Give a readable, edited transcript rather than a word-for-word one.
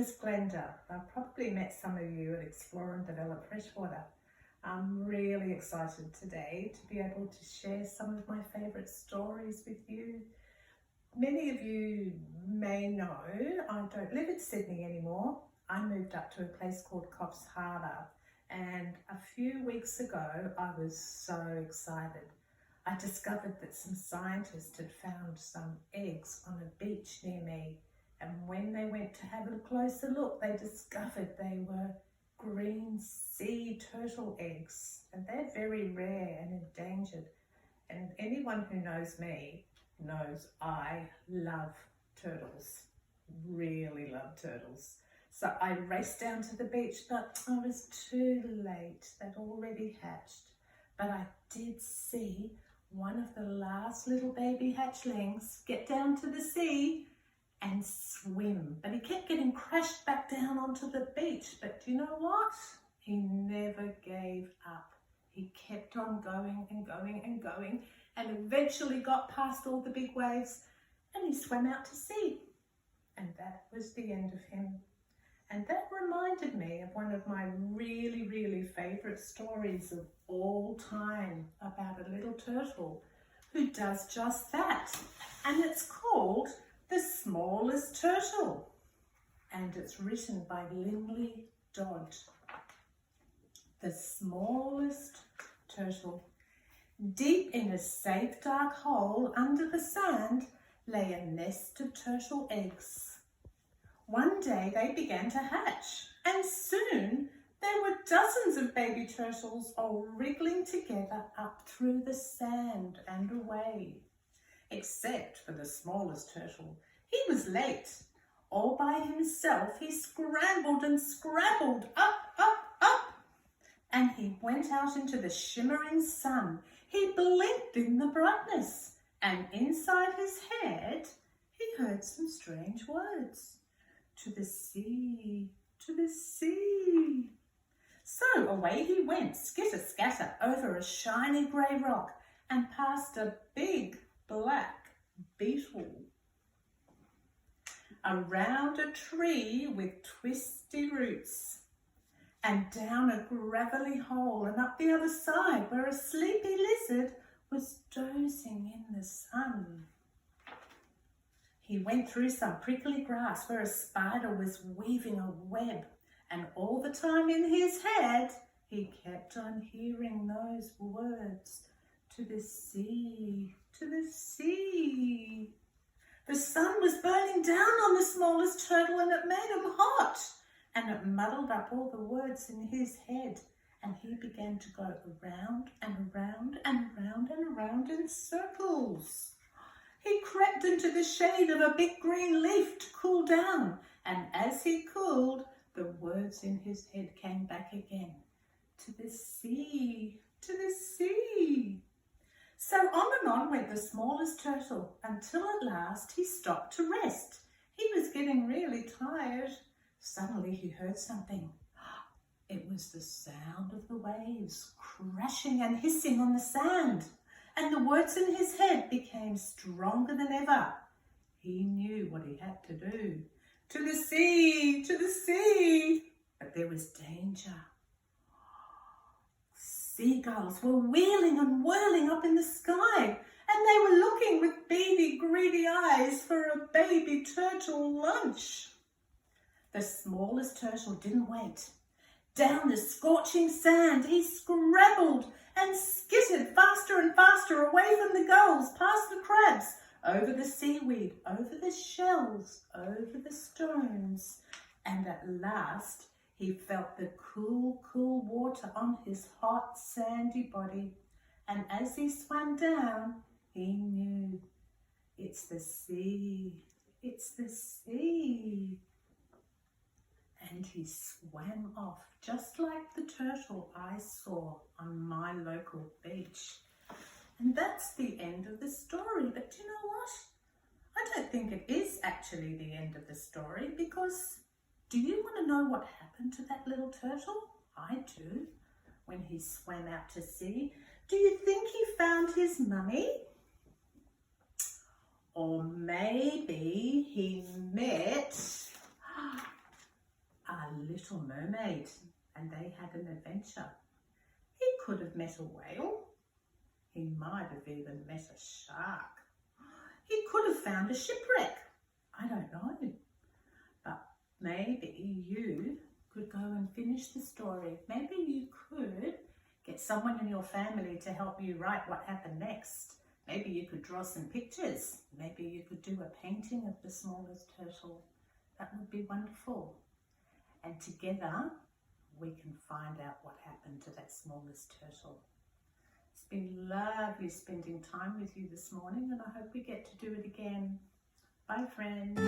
is Glenda. I've probably met some of you at Explore and Develop Freshwater. I'm really excited today to be able to share some of my favourite stories with you. Many of you may know I don't live in Sydney anymore. I moved up to a place called Coffs Harbour, and a few weeks ago I was so excited. I discovered that some scientists had found some eggs on a beach near me, and when they went to have a closer look, they discovered they were green sea turtle eggs, and they're very rare and endangered. And anyone who knows me knows I love turtles, really love turtles. So I raced down to the beach, but I was too late. They'd already hatched. But I did see one of the last little baby hatchlings get down to the sea and swim. But he kept getting crashed back down onto the beach. But do you know what? He never gave up. He kept on going and going and going, and eventually got past all the big waves, and he swam out to sea. And that was the end of him. And that reminded me of one of my really, really favourite stories of all time about a little turtle who does just that. And it's called The Smallest Turtle. And it's written by Linley Dodd. The Smallest Turtle. Deep in a safe dark hole under the sand lay a nest of turtle eggs. One day they began to hatch, and soon there were dozens of baby turtles all wriggling together up through the sand and away. Except for the smallest turtle. He was late. All by himself he scrambled and scrabbled up, and he went out into the shimmering sun. He blinked in the brightness, and inside his head he heard some strange words. To the sea, to the sea. So away he went, skitter-scatter, over a shiny grey rock and past a big black beetle. Around a tree with twisty roots, and down a gravelly hole, and up the other side where a sleepy lizard was dozing in the sun. He went through some prickly grass where a spider was weaving a web, and all the time in his head he kept on hearing those words, to the sea, to the sea. The sun was burning down on the smallest turtle, and it made him hot, and it muddled up all the words in his head, and he began to go around and around and around and around in circles. He crept into the shade of a big green leaf to cool down, and as he cooled, the words in his head came back again. To the sea, to the sea. So on and on went the smallest turtle, until at last he stopped to rest. He was getting really tired. Suddenly he heard something. It was the sound of the waves crashing and hissing on the sand. And the words in his head became stronger than ever. He knew what he had to do. To the sea, to the sea. But there was danger. Seagulls were wheeling and whirling up in the sky, and they were looking with beady, greedy eyes for a baby turtle lunch. The smallest turtle didn't wait. Down the scorching sand he scrabbled and skittered faster and faster away from the gulls, past the crabs, over the seaweed, over the shells, over the stones, and at last he felt the cool, cool water on his hot, sandy body, and as he swam down, he knew, it's the sea, it's the sea. And he swam off, just like the turtle I saw on my local beach. And that's the end of the story. But do you know what? I don't think it is actually the end of the story, because do you want to know what happened to that little turtle? I do. When he swam out to sea, do you think he found his mummy? Or maybe he met a little mermaid, and they had an adventure. He could have met a whale. He might have even met a shark. He could have found a shipwreck. I don't know. But maybe you could go and finish the story. Maybe you could get someone in your family to help you write what happened next. Maybe you could draw some pictures. Maybe you could do a painting of the smallest turtle. That would be wonderful. And together we can find out what happened to that smallest turtle. It's been lovely spending time with you this morning, and I hope we get to do it again. Bye, friends.